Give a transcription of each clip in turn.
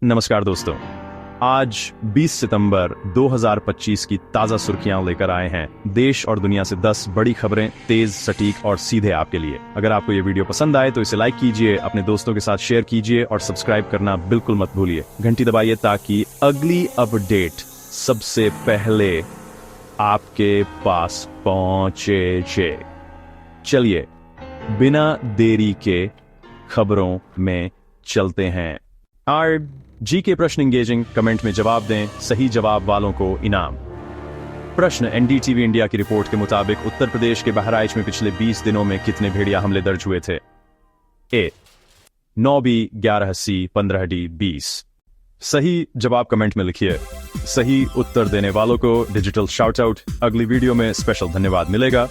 नमस्कार दोस्तों, आज 20 सितंबर 2025 की ताजा सुर्खियां लेकर आए हैं देश और दुनिया से 10 बड़ी खबरें तेज, सटीक और सीधे आपके लिए। अगर आपको ये वीडियो पसंद आए तो इसे लाइक कीजिए, अपने दोस्तों के साथ शेयर कीजिए और सब्सक्राइब करना बिल्कुल मत भूलिए। घंटी दबाइए ताकि अगली अपडेट सबसे पहले आपके पास पहुंचे। चलिए बिना देरी के खबरों में चलते हैं। जी के प्रश्न इंगेजिंग, कमेंट में जवाब दें, सही जवाब वालों को इनाम। प्रश्न, एनडीटीवी इंडिया की रिपोर्ट के मुताबिक उत्तर प्रदेश के बहराइच में पिछले 20 दिनों में कितने भेड़िया हमले दर्ज हुए थे? ए 9B, 11C, 15D, 20। सही जवाब कमेंट में लिखिए। सही उत्तर देने वालों को डिजिटल शाउट आउट, अगली वीडियो में स्पेशल धन्यवाद मिलेगा।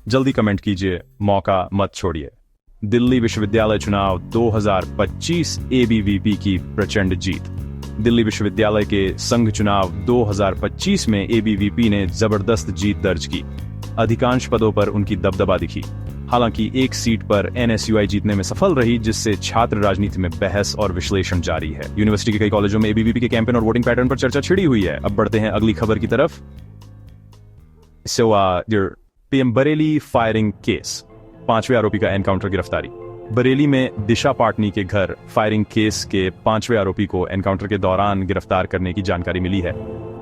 जल्दी कमेंट कीजिए, मौका मत छोड़िए। दिल्ली विश्वविद्यालय चुनाव 2025 एबीवीपी की प्रचंड जीत। दिल्ली विश्वविद्यालय के संघ चुनाव 2025 में एबीवीपी ने जबरदस्त जीत दर्ज की। अधिकांश पदों पर उनकी दबदबा दिखी। हालांकि एक सीट पर एनएसयूआई जीतने में सफल रही, जिससे छात्र राजनीति में बहस और विश्लेषण जारी है। यूनिवर्सिटी के कई कॉलेजों में एबीवीपी के कैंपेन और वोटिंग पैटर्न पर चर्चा छिड़ी हुई है। अब बढ़ते हैं अगली खबर की तरफ। पीएम बरेली फायरिंग केस, 5वें आरोपी का एनकाउंटर गिरफ्तारी। बरेली में दिशा पाटनी के घर फायरिंग केस के 5वें आरोपी को एनकाउंटर के दौरान गिरफ्तार करने की जानकारी मिली है।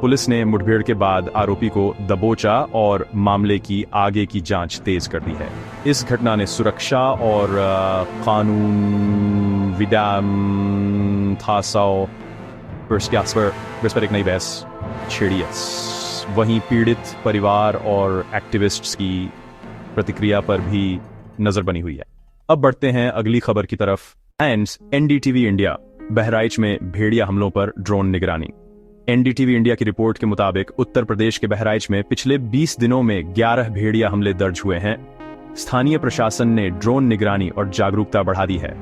पुलिस ने मुठभेड़ के बाद आरोपी को दबोचा और मामले की आगे की जांच तेज कर दी है। इस घटना ने सुरक्षा और कानून विदाम थासाओ पर एक नई बहस छेड़ी है। वहीं पीड़ित परिवार और एक्टिविस्ट्स की प्रतिक्रिया पर भी नजर बनी हुई है। अब बढ़ते हैं अगली खबर की तरफ। एनडीटीवी इंडिया, बहराइच में भेड़िया हमलों पर ड्रोन निगरानी। एनडीटीवी इंडिया की रिपोर्ट के मुताबिक उत्तर प्रदेश के बहराइच में पिछले 20 दिनों में 11 भेड़िया हमले दर्ज हुए हैं। स्थानीय प्रशासन ने ड्रोन निगरानी और जागरूकता बढ़ा दी है।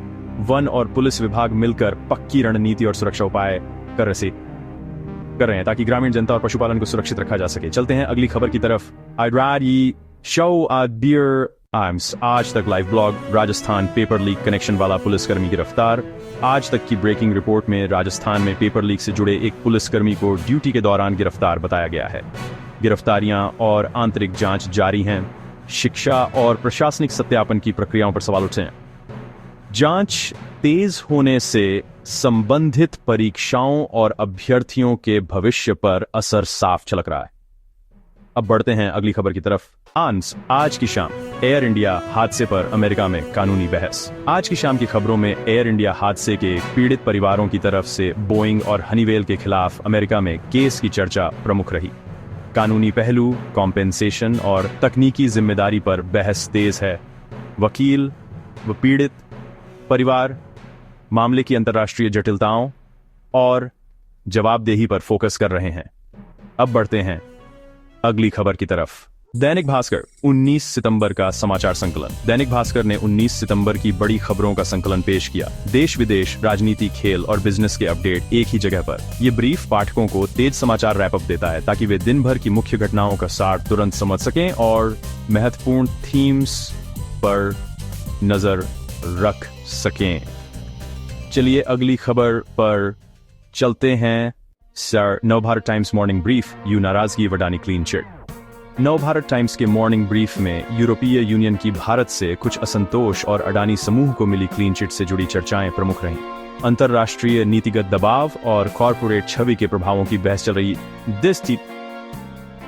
वन और पुलिस विभाग मिलकर पक्की रणनीति और सुरक्षा उपाय कर रहे हैं ताकि ग्रामीण जनता और पशुपालन को सुरक्षित रखा जा सके। चलते हैं अगली खबर की तरफ। आज तक live blog, Rajasthan paper leak connection वाला पुलिसकर्मी गिरफ्तार। आज तक की ब्रेकिंग रिपोर्ट में राजस्थान में पेपर लीक से जुड़े एक पुलिसकर्मी को ड्यूटी के दौरान गिरफ्तार बताया गया है। गिरफ्तारियां और आंतरिक जांच जारी हैं। शिक्षा और प्रशासनिक सत्यापन की प्रक्रियाओं पर सवाल उठे हैं। जांच तेज होने से संबंधित परीक्षाओं और अभ्यर्थियों के भविष्य पर असर साफ झलक रहा है। अब बढ़ते हैं अगली खबर की तरफ। आज की शाम एयर इंडिया हादसे पर अमेरिका में कानूनी बहस। आज की शाम की खबरों में एयर इंडिया हादसे के पीड़ित परिवारों की तरफ से बोइंग और हनीवेल के खिलाफ अमेरिका में केस की चर्चा प्रमुख रही। कानूनी पहलू, कॉम्पेंसेशन और तकनीकी जिम्मेदारी पर बहस तेज है। वकील व पीड़ित परिवार मामले की अंतर्राष्ट्रीय जटिलताओं और जवाबदेही पर फोकस कर रहे हैं। अब बढ़ते हैं अगली खबर की तरफ। दैनिक भास्कर 19 सितंबर का समाचार संकलन। दैनिक भास्कर ने 19 सितंबर की बड़ी खबरों का संकलन पेश किया। देश विदेश, राजनीति, खेल और बिजनेस के अपडेट एक ही जगह पर। ये ब्रीफ पाठकों को तेज समाचार रैपअप देता है ताकि वे दिन भर की मुख्य घटनाओं का सार तुरंत समझ सकें और महत्वपूर्ण थीम्स पर नजर रख सकें। चलिए अगली खबर पर चलते हैं। Navbharat times morning brief, you नाराजगी वडानी क्लीन चिट। नवभारत टाइम्स के मॉर्निंग ब्रीफ में यूरोपीय यूनियन की भारत से कुछ असंतोष और अडानी समूह को मिली क्लीन चिट से जुड़ी चर्चाएं प्रमुख रहीं। अंतरराष्ट्रीय नीतिगत दबाव और कॉरपोरेट छवि के प्रभावों की बहस चल रही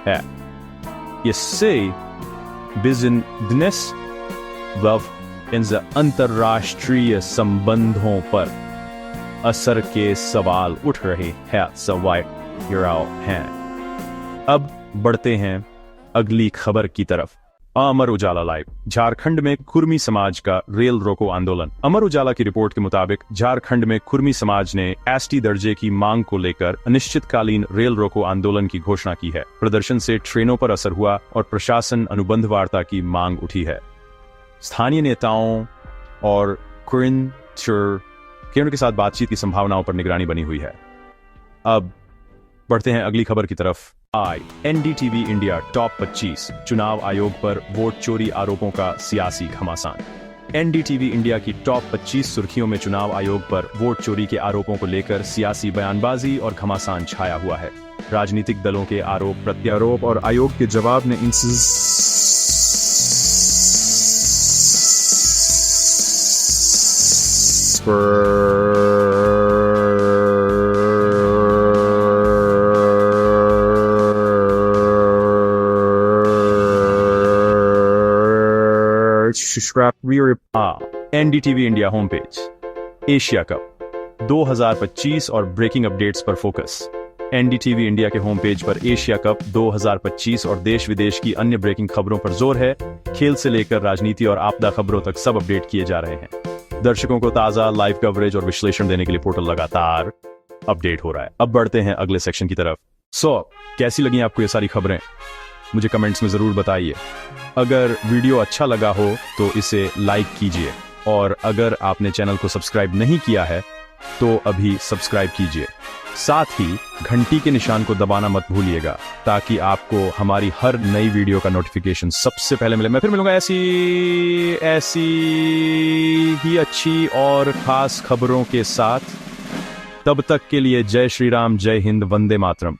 है। इससे बिजनेस अंतरराष्ट्रीय संबंधों पर असर के सवाल उठ रहे हैं। अब बढ़ते हैं अगली खबर की तरफ। अमर उजाला लाइव, झारखंड में कुर्मी समाज का रेल रोको आंदोलन। अमर उजाला की रिपोर्ट के मुताबिक झारखंड में कुर्मी समाज ने एसटी दर्जे की मांग को लेकर अनिश्चितकालीन रेल रोको आंदोलन की घोषणा की है। प्रदर्शन से ट्रेनों पर असर हुआ और प्रशासन अनुबंध वार्ता की मांग उठी है। स्थानीय नेताओं और केंद्र के साथ बातचीत की संभावनाओं पर निगरानी बनी हुई है। अब बढ़ते हैं अगली खबर की तरफ। एनडीटीवी इंडिया टॉप 25 चुनाव आयोग पर वोट चोरी आरोपों का सियासी घमासान। एनडीटीवी इंडिया की टॉप 25 सुर्खियों में चुनाव आयोग पर वोट चोरी के आरोपों को लेकर सियासी बयानबाजी और घमासान छाया हुआ है। राजनीतिक दलों के आरोप प्रत्यारोप और आयोग के जवाब ने इन NDTV India home page. Asia cup 2025 और ब्रेकिंग अपडेट्स पर फोकस। एनडीटीवी इंडिया के होम पेज पर एशिया कप 2025 और देश विदेश की अन्य ब्रेकिंग खबरों पर जोर है। खेल से लेकर राजनीति और आपदा खबरों तक सब अपडेट किए जा रहे हैं। दर्शकों को ताजा लाइव कवरेज और विश्लेषण देने के लिए पोर्टल लगातार अपडेट हो रहा है। अब बढ़ते हैं अगले सेक्शन की तरफ। कैसी लगी आपको ये सारी खबरें? मुझे कमेंट्स में जरूर बताइए। अगर वीडियो अच्छा लगा हो तो इसे लाइक कीजिए और अगर आपने चैनल को सब्सक्राइब नहीं किया है तो अभी सब्सक्राइब कीजिए। साथ ही घंटी के निशान को दबाना मत भूलिएगा ताकि आपको हमारी हर नई वीडियो का नोटिफिकेशन सबसे पहले मिले। मैं फिर मिलूंगा ऐसी ही अच्छी और खास खबरों के साथ। तब तक के लिए जय श्री राम, जय हिंद, वंदे मातरम।